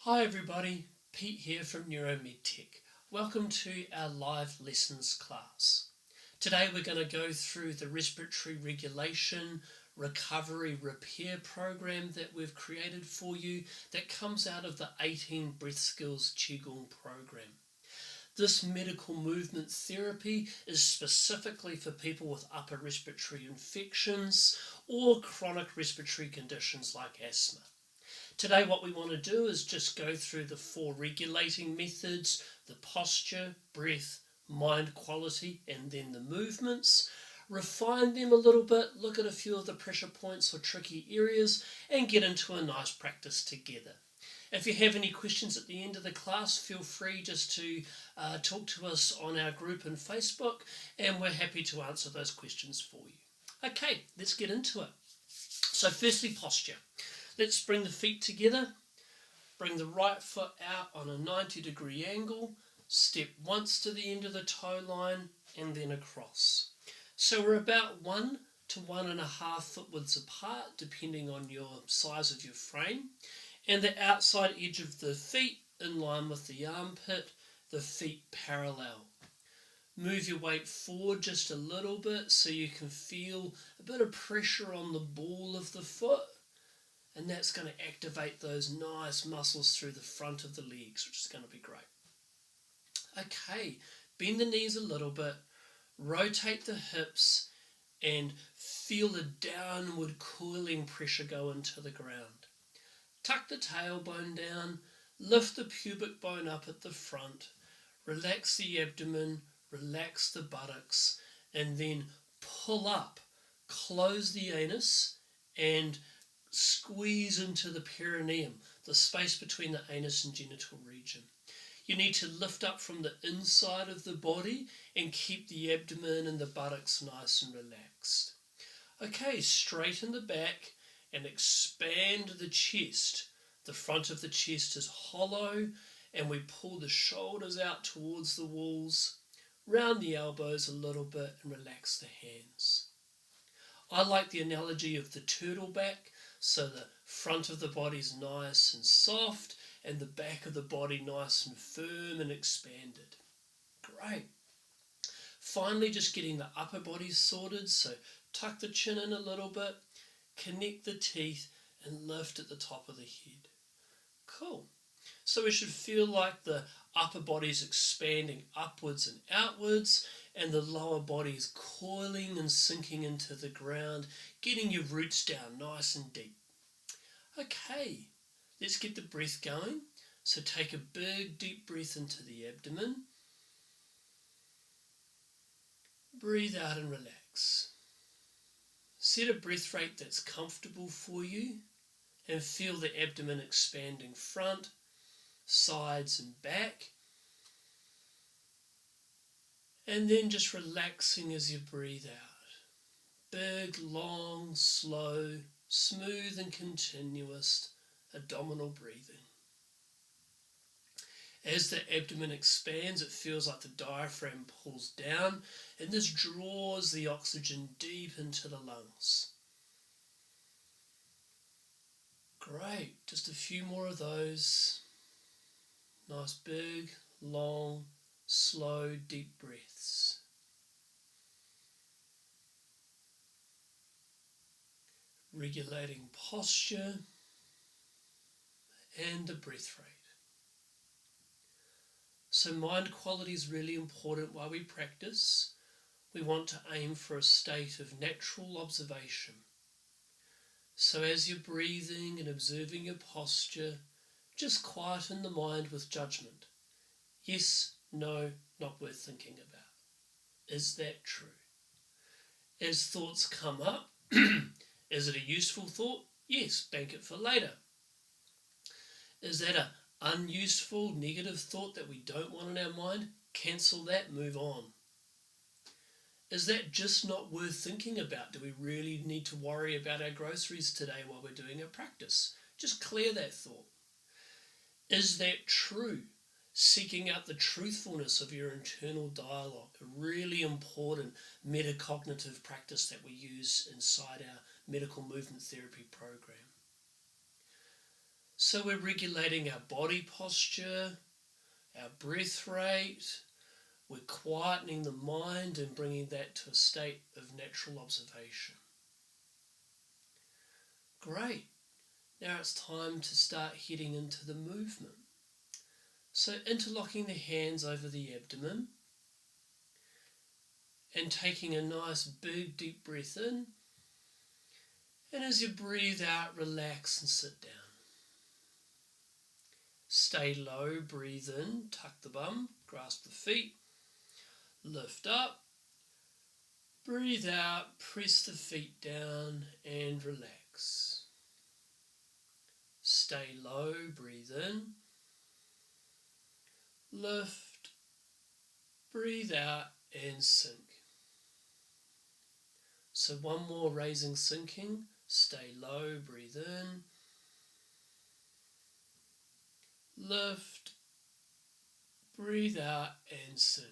Hi everybody, Pete here from NeroMedTec. Welcome to our live lessons class. Today we're going to go through the respiratory regulation, recovery, repair program that we've created for you that comes out of the 18 Breath Skills Qigong program. This medical movement therapy is specifically for people with upper respiratory infections or chronic respiratory conditions like asthma. Today what we want to do is just go through the 4 regulating methods, the posture, breath, mind quality, and then the movements, refine them a little bit, look at a few of the pressure points or tricky areas, and get into a nice practice together. If you have any questions at the end of the class, feel free just to talk to us on our group on Facebook, and we're happy to answer those questions for you. Okay, let's get into it. So firstly, posture. Let's bring the feet together, bring the right foot out on a 90-degree angle, step once to the end of the toe line and then across. So we're about 1 to 1.5 foot widths apart depending on your size of your frame, and the outside edge of the feet in line with the armpit, the feet parallel. Move your weight forward just a little bit so you can feel a bit of pressure on the ball of the foot. And that's going to activate those nice muscles through the front of the legs, which is going to be great. Okay, bend the knees a little bit, rotate the hips, and feel the downward cooling pressure go into the ground. Tuck the tailbone down, lift the pubic bone up at the front, relax the abdomen, relax the buttocks, and then pull up, close the anus, and squeeze into the perineum, the space between the anus and genital region. You need to lift up from the inside of the body and keep the abdomen and the buttocks nice and relaxed. Okay, straighten the back and expand the chest. The front of the chest is hollow and we pull the shoulders out towards the walls, round the elbows a little bit and relax the hands. I like the analogy of the turtle back. So the front of the body's nice and soft and the back of the body nice and firm and expanded. Great. Finally, just getting the upper body sorted. So tuck the chin in a little bit, connect the teeth and lift at the top of the head. Cool. So we should feel like the upper body's expanding upwards and outwards and the lower body's coiling and sinking into the ground, getting your roots down nice and deep. Okay, let's get the breath going. So take a big deep breath into the abdomen. Breathe out and relax. Set a breath rate that's comfortable for you and feel the abdomen expanding front, sides and back. And then just relaxing as you breathe out. Big, long, slow, smooth and continuous abdominal breathing. As the abdomen expands, it feels like the diaphragm pulls down and this draws the oxygen deep into the lungs. Great, just a few more of those. Nice big, long, slow, deep breaths. Regulating posture and the breath rate. So mind quality is really important while we practice. We want to aim for a state of natural observation. So as you're breathing and observing your posture, just quieten the mind with judgment. Yes, no, not worth thinking about. Is that true? As thoughts come up, is it a useful thought? Yes, bank it for later. Is that an unuseful, negative thought that we don't want in our mind? Cancel that, move on. Is that just not worth thinking about? Do we really need to worry about our groceries today while we're doing our practice? Just clear that thought. Is that true? Seeking out the truthfulness of your internal dialogue, a really important metacognitive practice that we use inside our medical movement therapy program. So we're regulating our body posture, our breath rate, we're quietening the mind and bringing that to a state of natural observation. Great. Now it's time to start heading into the movement. So interlocking the hands over the abdomen and taking a nice big deep breath in. And as you breathe out, relax and sit down. Stay low, breathe in, tuck the bum, grasp the feet, lift up, breathe out, press the feet down and relax. Stay low, breathe in, lift, breathe out and sink. So one more raising, sinking, stay low, breathe in, lift, breathe out and sink.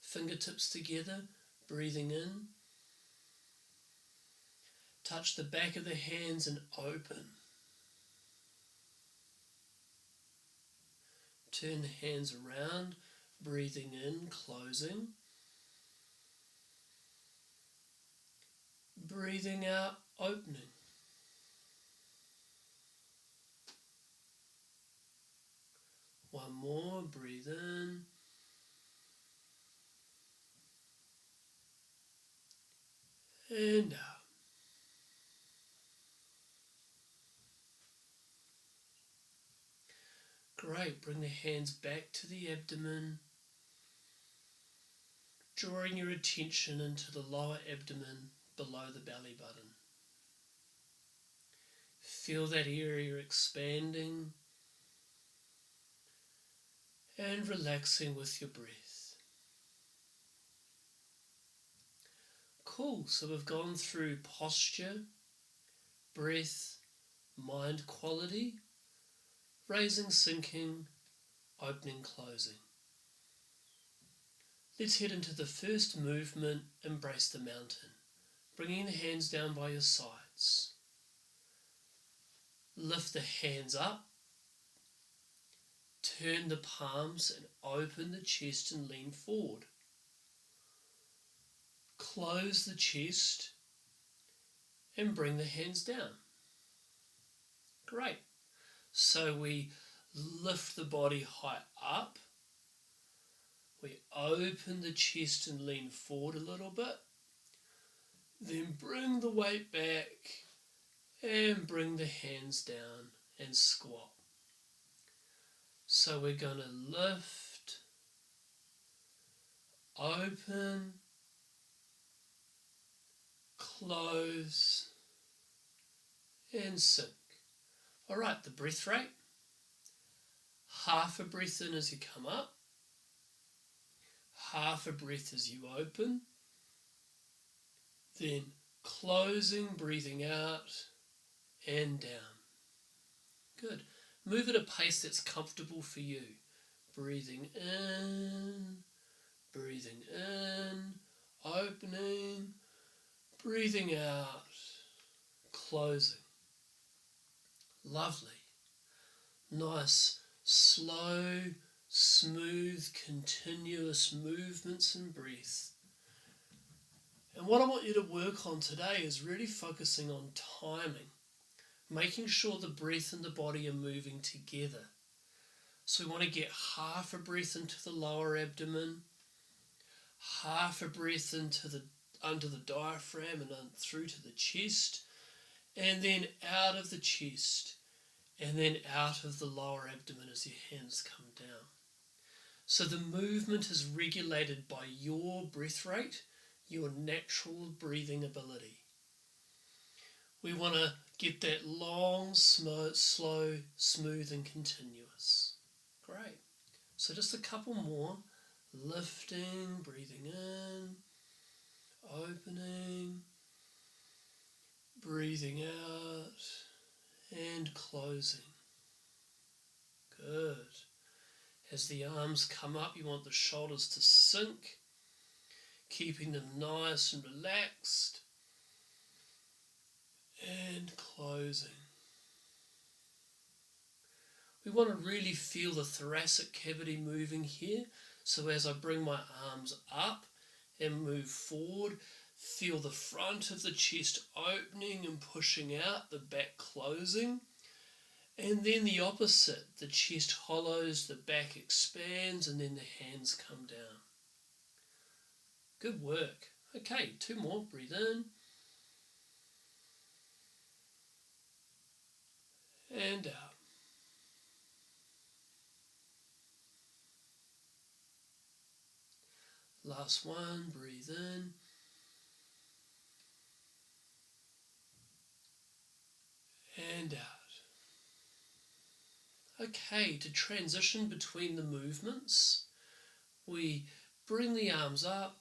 Fingertips together, breathing in. Touch the back of the hands and open. Turn the hands around, breathing in, closing. Breathing out, opening. One more, breathe in. And out. Great, bring the hands back to the abdomen, drawing your attention into the lower abdomen below the belly button. Feel that area expanding and relaxing with your breath. Cool, so we've gone through posture, breath, mind quality, raising, sinking, opening, closing. Let's head into the first movement, embrace the mountain, bringing the hands down by your sides. Lift the hands up, turn the palms and open the chest and lean forward. Close the chest and bring the hands down. Great. So we lift the body high up. We open the chest and lean forward a little bit. Then bring the weight back and bring the hands down and squat. So we're going to lift, open, close and sink. All right, the breath rate. Half a breath in as you come up. Half a breath as you open. Then closing, breathing out and down. Good. Move at a pace that's comfortable for you. Breathing in, opening, breathing out, closing. Lovely. Nice, slow, smooth, continuous movements and breath. And what I want you to work on today is really focusing on timing, making sure the breath and the body are moving together. So we want to get half a breath into the lower abdomen, half a breath into under the diaphragm and through to the chest, and then out of the chest, and then out of the lower abdomen as your hands come down. So the movement is regulated by your breath rate, your natural breathing ability. We want to get that long, slow, smooth and continuous. Great. So just a couple more. Lifting, breathing in, opening, breathing out and closing. Good. As the arms come up, you want the shoulders to sink, keeping them nice and relaxed. and closing. We want to really feel the thoracic cavity moving here. So as I bring my arms up and move forward, feel the front of the chest opening and pushing out, the back closing. And then the opposite, the chest hollows, the back expands, and then the hands come down. Good work. Okay, 2 more. Breathe in. And out. Last one. Breathe in. And out. Okay, to transition between the movements, we bring the arms up,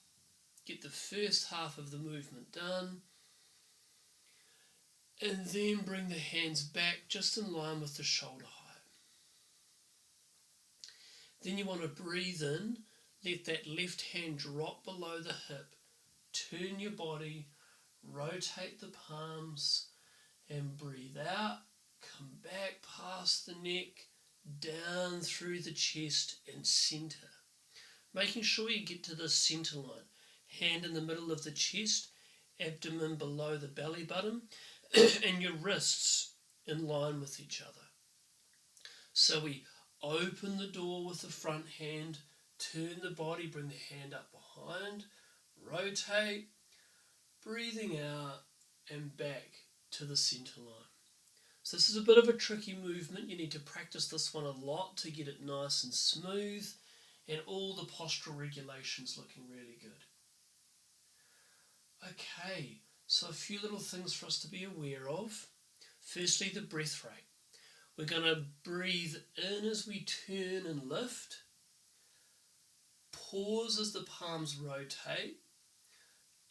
get the first half of the movement done, and then bring the hands back just in line with the shoulder height. Then you want to breathe in, let that left hand drop below the hip, turn your body, rotate the palms, and breathe out. Come back past the neck, down through the chest and centre. Making sure you get to the centre line. Hand in the middle of the chest, abdomen below the belly button, and your wrists in line with each other. So we open the door with the front hand, turn the body, bring the hand up behind, rotate, breathing out and back to the centre line. So this is a bit of a tricky movement. You need to practice this one a lot to get it nice and smooth, and all the postural regulations looking really good. Okay, so a few little things for us to be aware of. Firstly, the breath rate. We're going to breathe in as we turn and lift, pause as the palms rotate,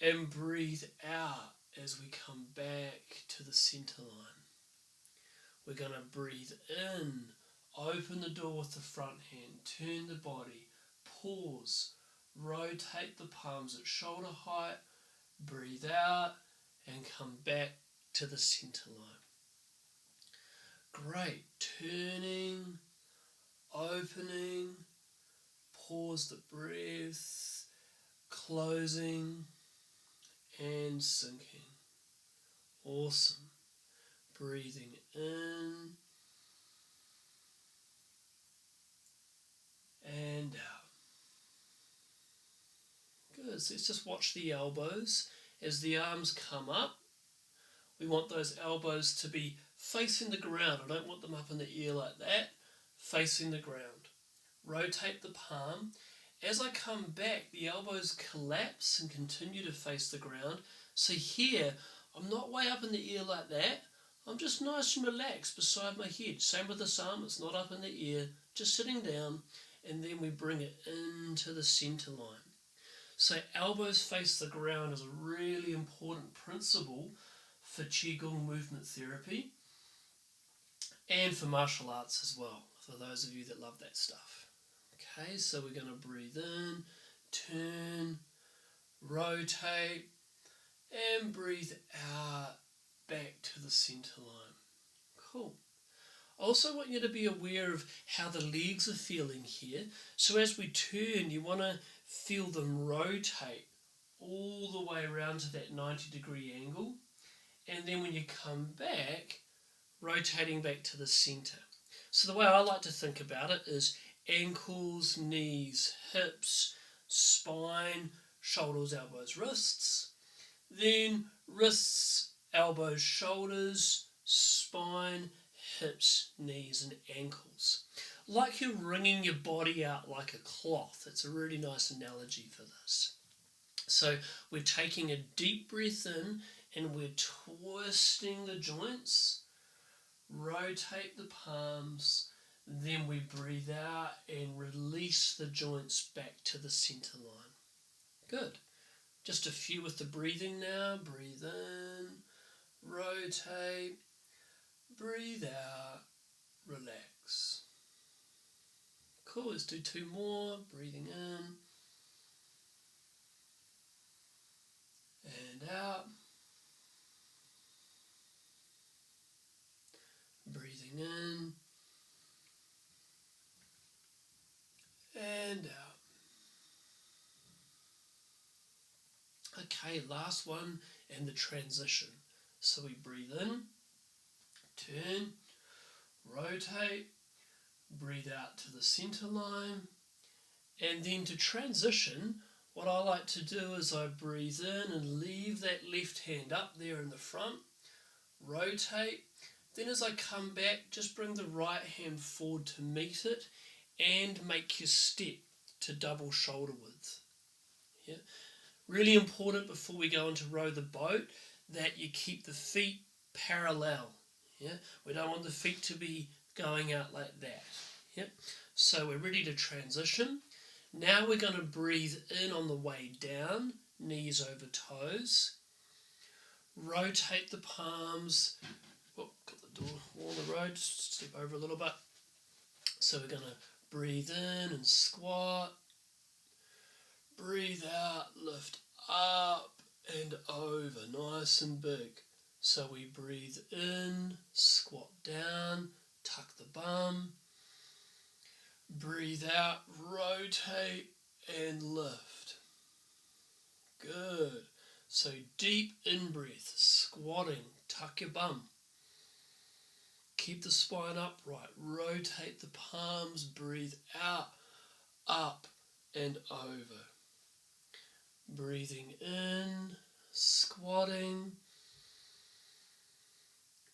and breathe out as we come back to the centre line. We're going to breathe in, open the door with the front hand, turn the body, pause, rotate the palms at shoulder height, breathe out and come back to the centre line. Great. Turning, opening, pause the breath, closing and sinking. Awesome. Breathing in and out. Good. So let's just watch the elbows. As the arms come up, we want those elbows to be facing the ground. I don't want them up in the air like that. Facing the ground. Rotate the palm. As I come back, the elbows collapse and continue to face the ground. So here, I'm not way up in the air like that. I'm just nice and relaxed beside my head. Same with this arm, it's not up in the air, just sitting down, and then we bring it into the centre line. So elbows face the ground is a really important principle for Qigong movement therapy and for martial arts as well, for those of you that love that stuff. Okay, so we're going to breathe in, turn, rotate, and breathe out back to the centre line. Cool. I also want you to be aware of how the legs are feeling here. So as we turn, you want to feel them rotate all the way around to that 90-degree angle. And then when you come back, rotating back to the centre. So the way I like to think about it is ankles, knees, hips, spine, shoulders, elbows, wrists. Then wrists, elbows, shoulders, spine, hips, knees and ankles. Like you're wringing your body out like a cloth. It's a really nice analogy for this. So we're taking a deep breath in and we're twisting the joints, rotate the palms, then we breathe out and release the joints back to the centre line. Good. Just a few with the breathing now. Breathe in, rotate, breathe out, relax. Cool, let's do 2 more. Breathing in and out. and out. Okay, last one, and the transition. So we breathe in, turn, rotate, breathe out to the center line, and then to transition, what I like to do is I breathe in and leave that left hand up there in the front, rotate, then as I come back, just bring the right hand forward to meet it and make your step to double shoulder width. Yeah. Really important before we go into row the boat that you keep the feet parallel. Yeah, we don't want the feet to be going out like that. Yep. So we're ready to transition. Now we're going to breathe in on the way down, knees over toes. Rotate the palms. Oh, got the door on the road. Just step over a little bit. So we're going to breathe in and squat. Breathe out, lift up and over, nice and big. So we breathe in, squat down, tuck the bum. Breathe out, rotate and lift. Good. So deep in-breath, squatting, tuck your bum. Keep the spine upright, rotate the palms, breathe out, up and over. Breathing in, squatting,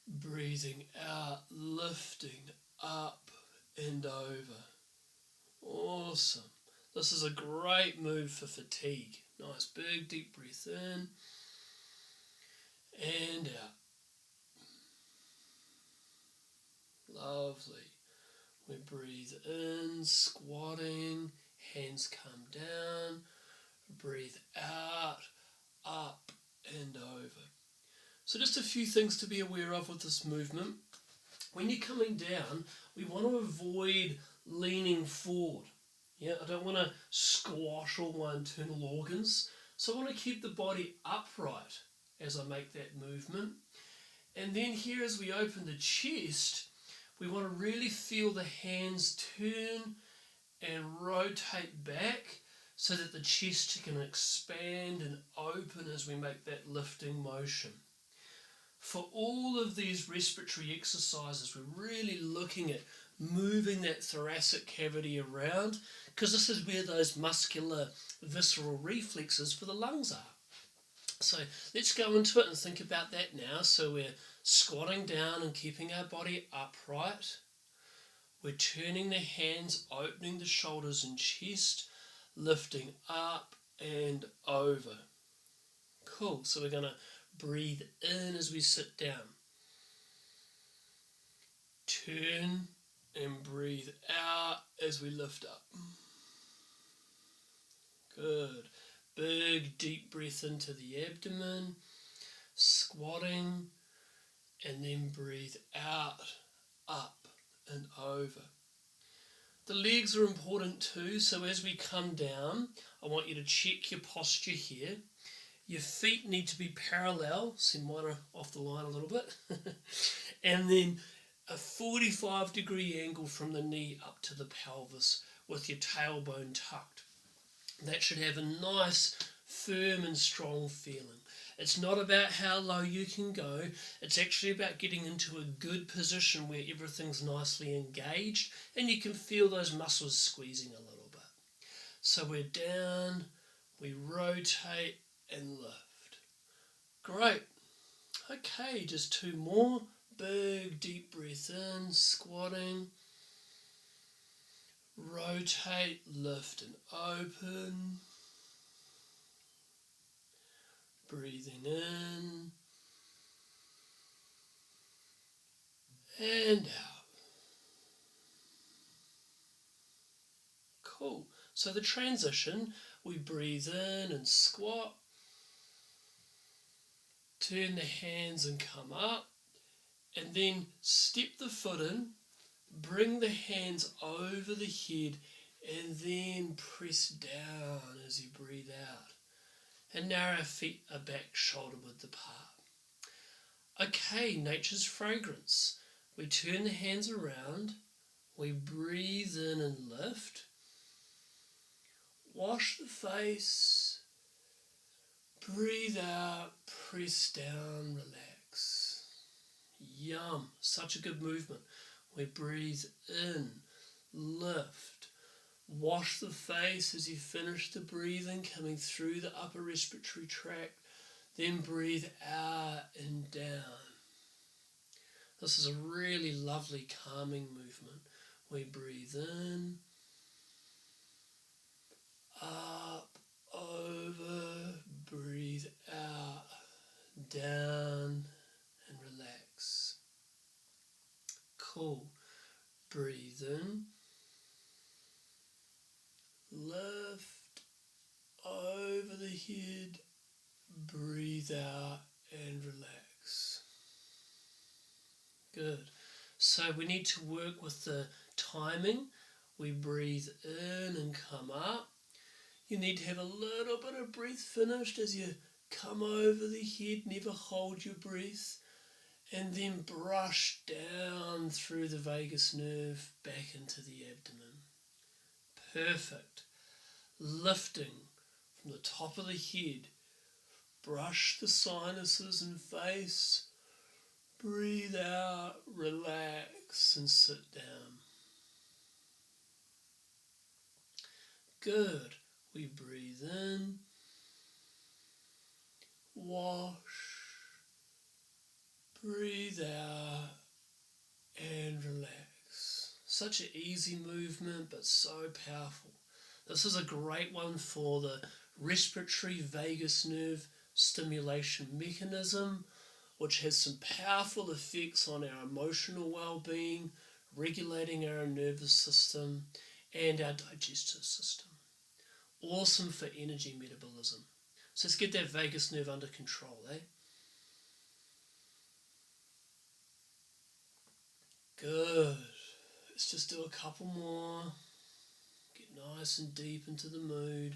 breathing out, lifting up and over. Awesome. This is a great move for fatigue. Nice big deep breath in and out. Lovely. We breathe in, squatting, hands come down. Breathe out, up and over. So just a few things to be aware of with this movement. When you're coming down, we want to avoid leaning forward. Yeah, I don't want to squash all my internal organs. So I want to keep the body upright as I make that movement. And then here as we open the chest, we want to really feel the hands turn and rotate back so that the chest can expand and open as we make that lifting motion. For all of these respiratory exercises, we're really looking at moving that thoracic cavity around because this is where those muscular visceral reflexes for the lungs are. So let's go into it and think about that now. So we're squatting down and keeping our body upright. We're turning the hands, opening the shoulders and chest, lifting up and over. Cool. So we're going to breathe in as we sit down. Turn and breathe out as we lift up. Good. Big deep breath into the abdomen, squatting, and then breathe out, up and over. The legs are important too, so as we come down, I want you to check your posture here. Your feet need to be parallel, see mine are off the line a little bit, and then a 45-degree angle from the knee up to the pelvis with your tailbone tucked. That should have a nice, firm and strong feeling. It's not about how low you can go, it's actually about getting into a good position where everything's nicely engaged and you can feel those muscles squeezing a little bit. So we're down, we rotate and lift. Great. Okay, just two more. Big deep breath in, squatting. Rotate, lift and open. Breathing in and out. Cool. So the transition, we breathe in and squat. Turn the hands and come up. And then step the foot in. Bring the hands over the head and then press down as you breathe out. And now our feet are back shoulder width apart. Okay, nature's fragrance. We turn the hands around, we breathe in and lift. Wash the face. Breathe out, press down, relax. Yum, such a good movement. We breathe in, lift. Wash the face as you finish the breathing, coming through the upper respiratory tract. Then breathe out and down. This is a really lovely calming movement. We breathe in, up, over, breathe out, down, and relax. Cool. Breathe in, lift, over the head, breathe out and relax. Good. So we need to work with the timing. We breathe in and come up. You need to have a little bit of breath finished as you come over the head. Never hold your breath. And then brush down through the vagus nerve back into the abdomen. Perfect. Lifting from the top of the head. Brush the sinuses and face. Breathe out, relax, and sit down. Good. We breathe in, wash, breathe out, and relax. Such an easy movement, but so powerful. This is a great one for the respiratory vagus nerve stimulation mechanism, which has some powerful effects on our emotional well-being, regulating our nervous system and our digestive system. Awesome for energy metabolism. So let's get that vagus nerve under control, Good. Let's just do a couple more. Get nice and deep into the mood.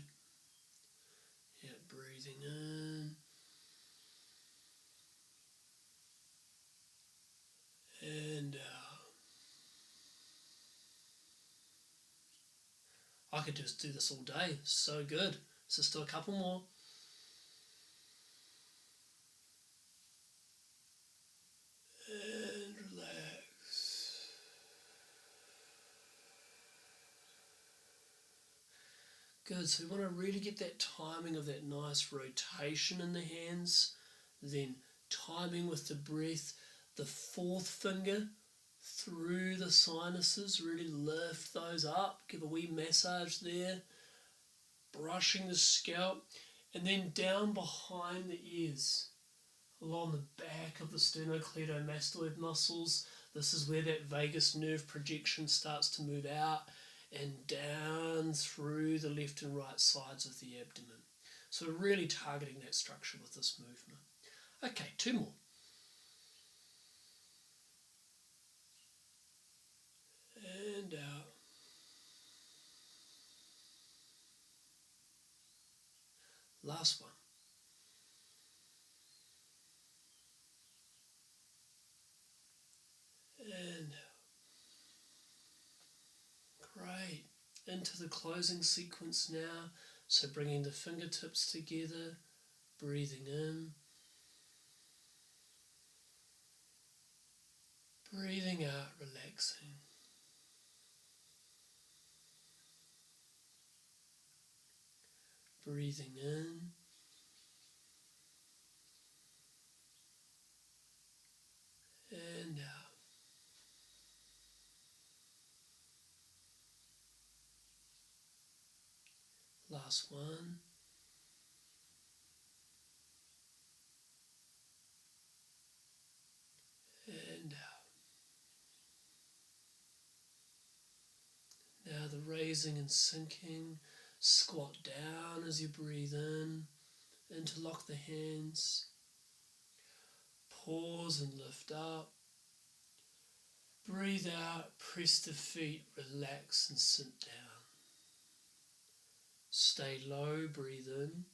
Yeah, breathing in. And I could just do this all day. So good. Let's just do a couple more. And relax. Good. So we want to really get that timing of that nice rotation in the hands. Then timing with the breath. The fourth finger through the sinuses, really lift those up, give a wee massage there, brushing the scalp, and then down behind the ears, along the back of the sternocleidomastoid muscles. This is where that vagus nerve projection starts to move out and down through the left and right sides of the abdomen. So we're really targeting that structure with this movement. Okay, two more. And out. Last one. And great. Into the closing sequence now. So bringing the fingertips together, breathing in, breathing out, relaxing. Breathing in, and out. Last one. And out. Now the raising and sinking. Squat down as you breathe in. Interlock the hands. Pause and lift up. Breathe out, press the feet, relax and sit down. Stay low, breathe in.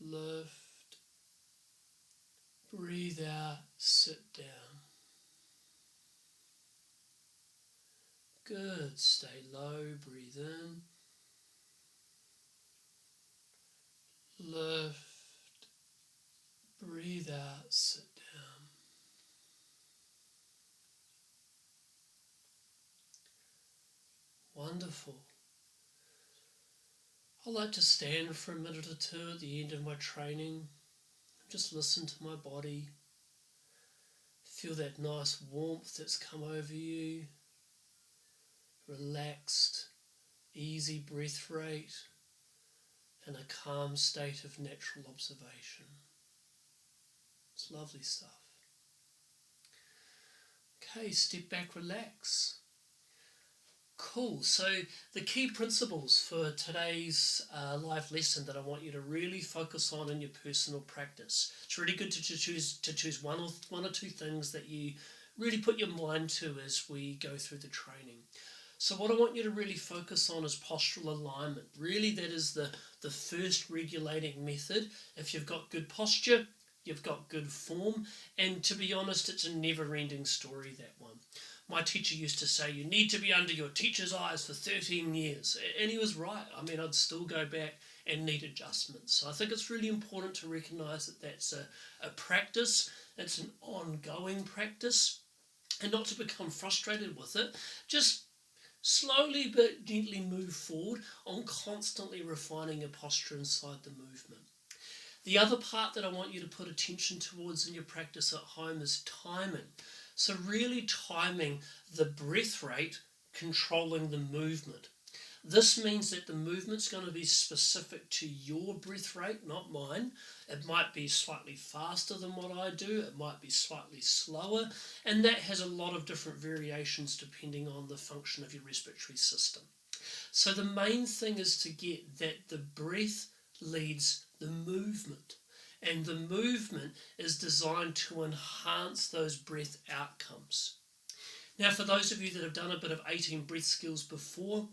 Lift. Breathe out, sit down. Good. Stay low. Breathe in. Lift. Breathe out. Sit down. Wonderful. I like to stand for a minute or two at the end of my training. Just listen to my body. Feel that nice warmth that's come over you. Relaxed, easy breath rate, and a calm state of natural observation. It's lovely stuff. Okay, step back, relax. Cool. So the key principles for today's live lesson that I want you to really focus on in your personal practice. It's really good to choose one or two things that you really put your mind to as we go through the training. So what I want you to really focus on is postural alignment. Really, that is the first regulating method. If you've got good posture, you've got good form, and to be honest, it's a never-ending story, that one. My teacher used to say, you need to be under your teacher's eyes for 13 years. And he was right. I mean, I'd still go back and need adjustments. So I think it's really important to recognise that that's a practice. It's an ongoing practice. And not to become frustrated with it. Just slowly but gently move forward on constantly refining your posture inside the movement. The other part that I want you to put attention towards in your practice at home is timing. So really timing the breath rate, controlling the movement. This means that the movement's going to be specific to your breath rate, not mine. It might be slightly faster than what I do. It might be slightly slower. And that has a lot of different variations depending on the function of your respiratory system. So the main thing is to get that the breath leads the movement. And the movement is designed to enhance those breath outcomes. Now, for those of you that have done a bit of 18 breath skills before,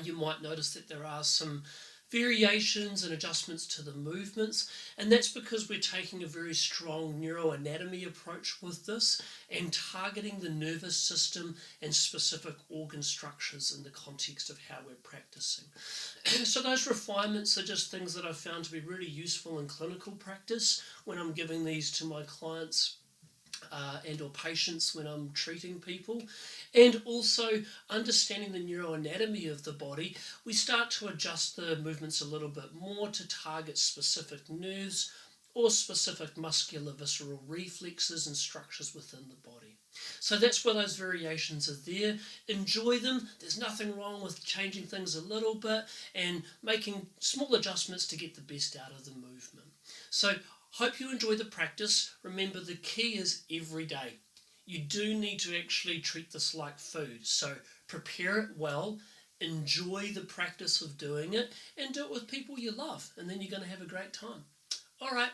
you might notice that there are some variations and adjustments to the movements, and that's because we're taking a very strong neuroanatomy approach with this and targeting the nervous system and specific organ structures in the context of how we're practicing. So those refinements are just things that I've found to be really useful in clinical practice when I'm giving these to my clients and or patients when I'm treating people. And also understanding the neuroanatomy of the body, we start to adjust the movements a little bit more to target specific nerves or specific muscular visceral reflexes and structures within the body. So that's where those variations are there. Enjoy them. There's nothing wrong with changing things a little bit and making small adjustments to get the best out of the movement. So hope you enjoy the practice. Remember, the key is every day. You do need to actually treat this like food. So prepare it well, enjoy the practice of doing it, and do it with people you love. And then you're going to have a great time. All right.